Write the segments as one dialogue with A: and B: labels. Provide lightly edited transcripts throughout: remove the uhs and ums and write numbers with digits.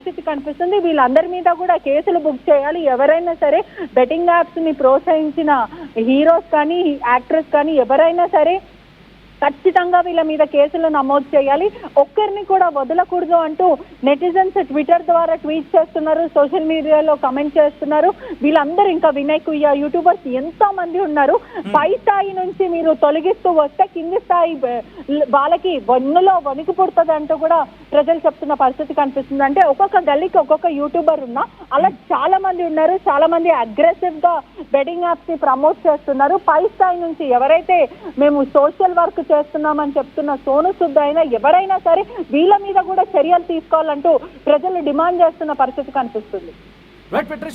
A: పరిస్థితి కనిపిస్తుంది. వీళ్ళందరి మీద కూడా కేసులు బుక్ చేయాలి. ఎవరైనా సరే బెట్టింగ్ యాప్స్ ని ప్రోత్సహించిన హీరోస్ కానీ యాక్ట్రెస్ కానీ ఎవరైనా సరే ఖచ్చితంగా వీళ్ళ మీద కేసులు నమోదు చేయాలి. ఒక్కరిని కూడా వదలకూడదు అంటూ నెటిజన్స్ ట్విట్టర్ ద్వారా ట్వీట్ చేస్తున్నారు, సోషల్ మీడియాలో కమెంట్ చేస్తున్నారు. వీళ్ళందరూ ఇంకా వినయ్ కుయ్య యూట్యూబర్స్ ఎంతో మంది ఉన్నారు. పై స్థాయి నుంచి మీరు తొలగిస్తూ వస్తే కింది స్థాయి వాళ్ళకి వన్నులో వణుకు పుడుతుంది అంటూ కూడా ప్రజలు చెప్తున్న పరిస్థితి కనిపిస్తుంది. అంటే ఒక్కొక్క గల్లీకి ఒక్కొక్క యూట్యూబర్ ఉన్నా అలా చాలా మంది ఉన్నారు. చాలా మంది అగ్రెసివ్ గా బెట్టింగ్ యాప్స్ ని ప్రమోట్ చేస్తున్నారు. పై స్థాయి నుంచి ఎవరైతే మేము సోషల్ వర్క్ చేస్తున్నామని చెప్తున్న సోను సుద్ అయినా ఎవరైనా సరే వీళ్ళ మీద కూడా చర్యలు తీసుకోవాలంటూ ప్రజలు డిమాండ్ చేస్తున్న పరిస్థితి కనిపిస్తుంది.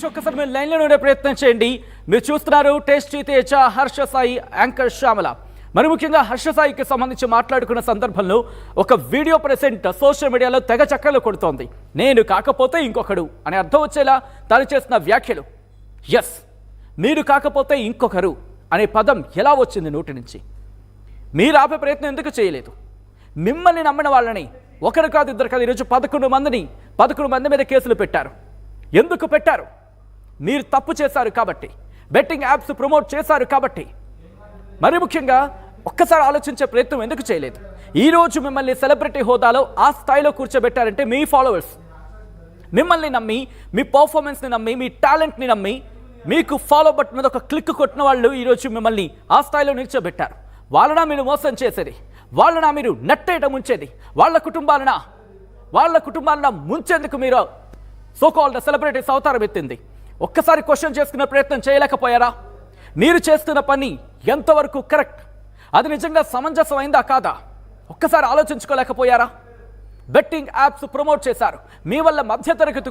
B: ఒక్కసారి మీరు లైన్ లో ఉండే ప్రయత్నం చేయండి. మీరు చూస్తున్నారు టేస్టీ తేజ, హర్ష సాయి, యాంకర్ శ్యామల. మరి ముఖ్యంగా హర్ష సాయికి సంబంధించి మాట్లాడుకున్న సందర్భంలో ఒక వీడియో ప్రెసెంట్ సోషల్ మీడియాలో తెగ చక్కర్లు కొడుతోంది. నేను కాకపోతే ఇంకొకడు అని అర్థం వచ్చేలా తాను చేసిన వ్యాఖ్యలు. ఎస్, మీరు కాకపోతే ఇంకొకరు అనే పదం ఎలా వచ్చింది నోటి నుంచి? మీరు ఆపే ప్రయత్నం ఎందుకు చేయలేదు? మిమ్మల్ని నమ్మిన వాళ్ళని ఒకరు కాదు ఇద్దరు కాదు ఈరోజు 11 మంది మీద కేసులు పెట్టారు. ఎందుకు పెట్టారు? మీరు తప్పు చేశారు కాబట్టి, బెట్టింగ్ యాప్స్ ప్రమోట్ చేశారు కాబట్టి. మరి ముఖ్యంగా ఒక్కసారి ఆలోచించే ప్రయత్నం ఎందుకు చేయలేదు? ఈరోజు మిమ్మల్ని సెలబ్రిటీ హోదాలో ఆ స్థాయిలో కూర్చోబెట్టారంటే మీ ఫాలోవర్స్ మిమ్మల్ని నమ్మి, మీ పర్ఫార్మెన్స్ని నమ్మి, మీ టాలెంట్ని నమ్మి మీకు ఫాలో బటన్ మీద ఒక క్లిక్ కొట్టిన వాళ్ళు ఈరోజు మిమ్మల్ని ఆ స్థాయిలో నిల్చోబెట్టారు. వాళ్ళనా మీరు మోసం చేసేది, వాళ్ళనా మీరు నెట్టేయటం ముంచేది, వాళ్ళ కుటుంబాలన ముంచేందుకు మీరు సోకాల్డ్ సెలబ్రిటీస్ అవతారం ఎత్తింది. ఒక్కసారి క్వశ్చన్ చేసుకునే ప్రయత్నం చేయలేకపోయారా? మీరు చేస్తున్న పని ఎంతవరకు కరెక్ట్? అది నిజంగా సమంజసం అయిందా కాదా? ఒక్కసారి ఆలోచించుకోలేకపోయారా? బెట్టింగ్ యాప్స్ ప్రమోట్ చేశారు. మీ వల్ల మధ్యతరగతి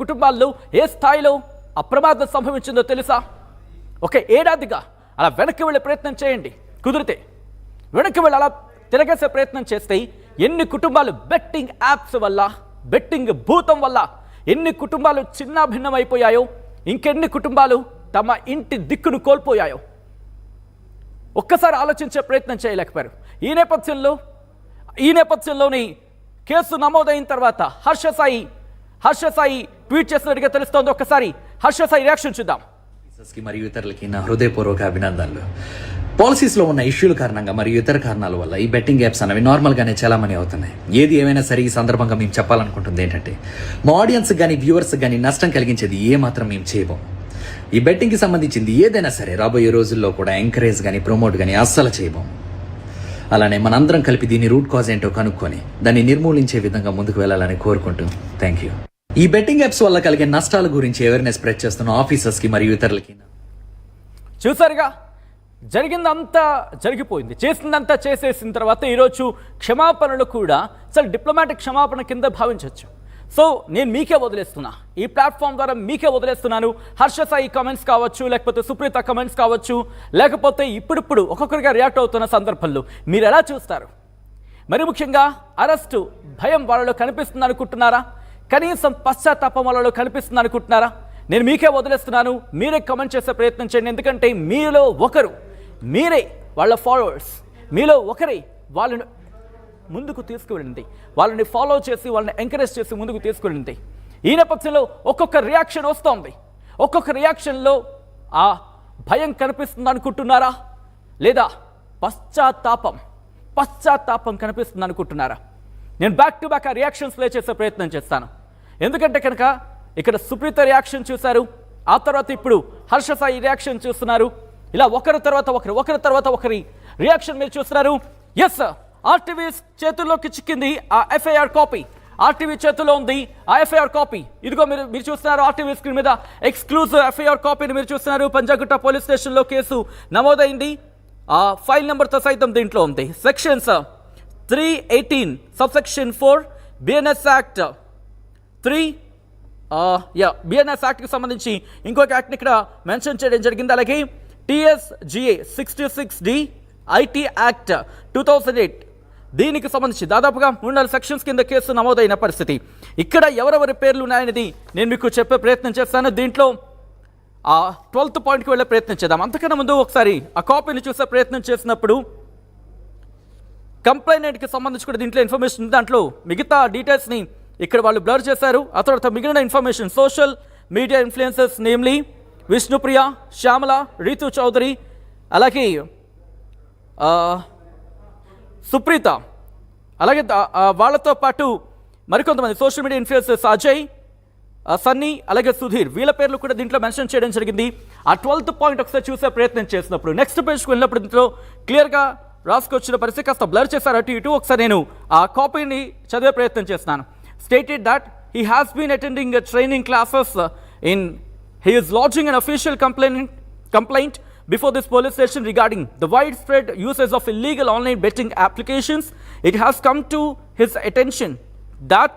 B: కుటుంబాల్లో ఏ స్థాయిలో అప్రమాదం సంభవించిందో తెలుసా? ఒక ఏడాదిగా అలా వెనక్కి వెళ్ళే ప్రయత్నం చేయండి. కుదిరితే వెనక్కి వెళ్ళి అలా తిరగేసే ప్రయత్నం చేస్తే ఎన్ని కుటుంబాలు బెట్టింగ్ యాప్స్ వల్ల, బెట్టింగ్ భూతం వల్ల ఎన్ని కుటుంబాలు చిన్నాభిన్నమైపోయాయో, ఇంకెన్ని కుటుంబాలు తమ ఇంటి దిక్కును కోల్పోయాయో ఒక్కసారి ఆలోచించే ప్రయత్నం చేయలేకపోయారు. ఈ నేపథ్యంలోని కేసు నమోదైన తర్వాత హర్ష సాయి ట్వీట్ చేసినట్టుగా తెలుస్తోంది. ఒక్కసారి హర్ష సాయి రియాక్షన్ చూద్దాం.
C: మరియు ఇతరులకి నా హృదయపూర్వక అభినందనలు. పాలసీస్లో ఉన్న ఇష్యూల కారణంగా మరియు ఇతర కారణాల వల్ల ఈ బెట్టింగ్ యాప్స్ అనేవి నార్మల్గానే చాలామంది అవుతున్నాయి. ఏది ఏమైనా సరే ఈ సందర్భంగా మేము చెప్పాలనుకుంటుంది ఏంటంటే, మా ఆడియన్స్కి కానీ వ్యూవర్స్కి కానీ నష్టం కలిగించేది ఏ మాత్రం మేము చేయబోం. ఈ బెట్టింగ్కి సంబంధించింది ఏదైనా సరే రాబోయే రోజుల్లో కూడా ఎంకరేజ్ కానీ ప్రమోట్ కానీ అస్సలు చేయబోం. అలానే మనందరం కలిపి దీని రూట్ కాజ్ ఏంటో కనుక్కొని దాన్ని నిర్మూలించే విధంగా ముందుకు వెళ్ళాలని కోరుకుంటూ థ్యాంక్ యూ. ఈ బెట్టింగ్ యాప్స్ వల్ల కలిగే నష్టాల గురించి అవేర్నెస్ స్ప్రెడ్ చేస్తున్న ఆఫీసర్స్కి మరియు ఇతరులకి
B: చూసారుగా, జరిగిందంతా జరిగిపోయింది, చేసిందంతా చేసేసిన తర్వాత ఈరోజు క్షమాపణలు కూడా చాలా డిప్లొమాటిక్ క్షమాపణ కింద భావించవచ్చు. సో నేను మీకే వదిలేస్తున్నా, ఈ ప్లాట్ఫామ్ ద్వారా మీకే వదిలేస్తున్నాను. హర్ష సాయి కమెంట్స్ కావచ్చు, లేకపోతే సుప్రీత కమెంట్స్ కావచ్చు, లేకపోతే ఇప్పుడిప్పుడు ఒక్కొక్కరిగా రియాక్ట్ అవుతున్న సందర్భంలో మీరు ఎలా చూస్తారు? మరి ముఖ్యంగా అరెస్టు భయం వాళ్ళలో కనిపిస్తుంది అనుకుంటున్నారా? కనీసం పశ్చాత్తాపం వాళ్ళలో కనిపిస్తుంది అనుకుంటున్నారా? నేను మీకే వదిలేస్తున్నాను, మీరే కమెంట్ చేసే ప్రయత్నం చేయండి. ఎందుకంటే మీలో ఒకరు, మీరే వాళ్ళ ఫాలోవర్స్, మీలో ఒకరే వాళ్ళని ముందుకు తీసుకువెళ్ళింది, వాళ్ళని ఫాలో చేసి వాళ్ళని ఎంకరేజ్ చేసి ముందుకు తీసుకువెళ్ళింది. ఈ నేపథ్యంలో ఒక్కొక్క రియాక్షన్ వస్తోంది. ఒక్కొక్క రియాక్షన్లో ఆ భయం కనిపిస్తుంది అనుకుంటున్నారా, లేదా పశ్చాత్తాపం కనిపిస్తుంది అనుకుంటున్నారా? నేను బ్యాక్ టు బ్యాక్ ఆ రియాక్షన్స్ ప్లే చేసే ప్రయత్నం చేస్తాను. ఎందుకంటే కనుక ఇక్కడ సుప్రీత రియాక్షన్ చూశారు, ఆ తర్వాత ఇప్పుడు హర్ష సాయి రియాక్షన్ చూస్తున్నారు. ఇలా ఒకరి తర్వాత ఒకరి రియాక్షన్ మీరు చూస్తున్నారు. ఎస్, ఆర్టీవీ చేతుల్లోకి చిక్కింది ఆ ఎఫ్ఐఆర్ కాపీ. ఆర్టీవీ చేతుల్లో ఉంది ఆ ఎఫ్ఐఆర్ కాపీ. ఇదిగో మీరు చూస్తున్నారు ఆర్టీవీ స్క్రీన్ మీద ఎక్స్క్లూజివ్ ఎఫ్ఐఆర్ కాపీని మీరు చూస్తున్నారు. పంజాగుట్ట పోలీస్ స్టేషన్లో కేసు నమోదైంది. ఆ ఫైల్ నెంబర్తో సైతం దీంట్లో ఉంది. Sections 318 subsection 4 BNS act 3 BNS యాక్ట్కి సంబంధించి ఇంకొక యాక్ట్ని ఇక్కడ మెన్షన్ చేయడం జరిగింది. అలాగే TSGA 66D IT యాక్ట్ 2008 దీనికి సంబంధించి దాదాపుగా 3 సెక్షన్స్ కింద కేసు నమోదైన పరిస్థితి. ఇక్కడ ఎవరెవరి పేర్లు ఉన్నాయనేది నేను మీకు చెప్పే ప్రయత్నం చేస్తాను. దీంట్లో 12th పాయింట్కి వెళ్ళే ప్రయత్నం చేద్దాం. అంతకన్నా ముందు ఒకసారి ఆ కాపీని చూసే ప్రయత్నం చేసినప్పుడు కంప్లైంట్కి సంబంధించి కూడా దీంట్లో ఇన్ఫర్మేషన్ ఉంది. దాంట్లో మిగతా డీటెయిల్స్ని ఇక్కడ వాళ్ళు బ్లర్ చేశారు. ఆ తర్వాత మిగిలిన information social media influencers namely Vishnupriya, Shyamala, Rithu Chowdary, అలాగే సుప్రీత, అలాగే వాళ్ళతో పాటు మరికొంతమంది social media influencers Ajay, Sunny, అలాగే సుధీర్, వీళ్ళ పేర్లు కూడా దీంట్లో మెన్షన్ చేయడం జరిగింది. ఆ 12th పాయింట్ ఒకసారి చూసే ప్రయత్నం చేసినప్పుడు నెక్స్ట్ పేజ్కి వెళ్ళినప్పుడు దీంట్లో క్లియర్గా రాసుకొచ్చిన పరిస్థితి కాస్త బ్లర్ చేశారు అటు ఇటు. ఒకసారి నేను ఆ కాపీని చదివే ప్రయత్నం చేస్తున్నాను. Stated that he has been attending training classes in he is lodging an official complaint before this police station regarding the widespread usage of illegal online betting applications. It has come to his attention that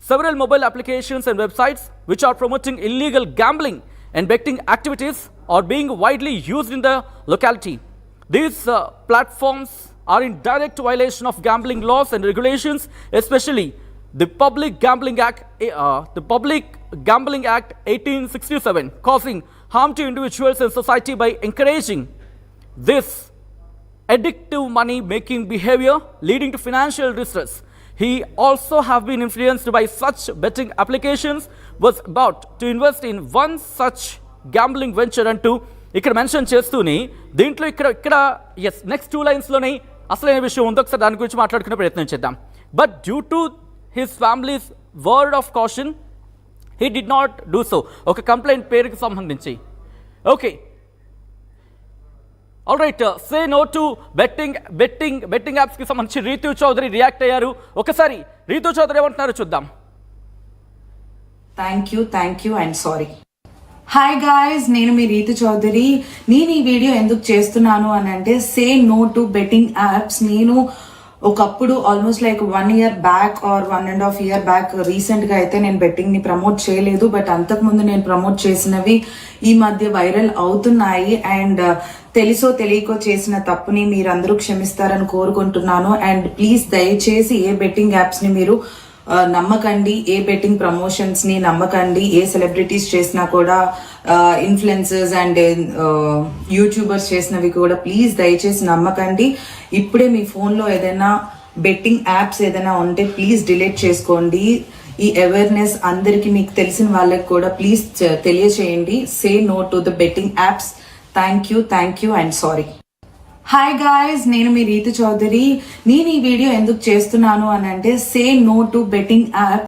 B: several mobile applications and websites which are promoting illegal gambling and betting activities are being widely used in the locality. These platforms are in direct violation of gambling laws and regulations, especially the Public Gambling Act 1867, causing harm to individuals and society by encouraging this addictive money-making behavior, leading to financial distress. He also have been influenced by such betting applications, was about to invest in one such gambling venture అంటూ ఇక్కడ mention చేస్తూనే దీంట్లో ఇక్కడ yes next 2 లైన్స్లోనే అసలైన విషయం ఉందో ఒకసారి దాని గురించి మాట్లాడుకునే ప్రయత్నం చేద్దాం. But due to his family's word of caution, he did not do so. ఒక కంప్లైంట్ పేరుకి సంబంధించి okay all right say no to betting యాప్స్కి సంబంధించి రీతు చౌదరి రియాక్ట్ అయ్యారు. ఒకసారి రీతు చౌదరి ఏమంటున్నారో చూద్దాం.
D: Thank you and sorry. Hi guys, నేను మీ రీతు చౌదరి. నేను ఈ వీడియో ఎందుకు చేస్తున్నాను అని అంటే say no to betting apps. నేను ఒకప్పుడు almost like 1 year back or 1.5 year back recent గా అయితే నేను బెట్టింగ్ ని ప్రమోట్ చేయలేదు. బట్ అంతకుముందు నేను ప్రమోట్ చేసినవి ఈ మధ్య వైరల్ అవుతున్నాయి. అండ్ తెలుసో తెలియకో చేసిన తప్పుని మీరందరూ క్షమిస్తారని కోరుకుంటున్నాను. అండ్ ప్లీజ్ దయచేసి ఏ బెట్టింగ్ యాప్స్ ని మీరు నమ్మకండి, ఏ బెట్టింగ్ ప్రమోషన్స్ ని నమ్మకండి. ఏ సెలబ్రిటీస్ చేసినా కూడా, ఇన్ఫ్లుయెన్సర్స్ అండ్ యూట్యూబర్స్ చేసినవి కూడా ప్లీజ్ దయచేసి నమ్మకండి. ఇప్పుడే మీ ఫోన్లో ఏదైనా బెట్టింగ్ యాప్స్ ఏదైనా ఉంటే ప్లీజ్ డిలీట్ చేసుకోండి. ఈ అవేర్నెస్ అందరికి మీకు తెలిసిన వాళ్ళకి కూడా ప్లీజ్ తెలియచేయండి. Say no to the betting apps. Thank you and sorry. Hi guys, నేను మీ రీతు చౌదరి. నేను ఈ వీడియో ఎందుకు చేస్తున్నాను అని అంటే say no to betting app.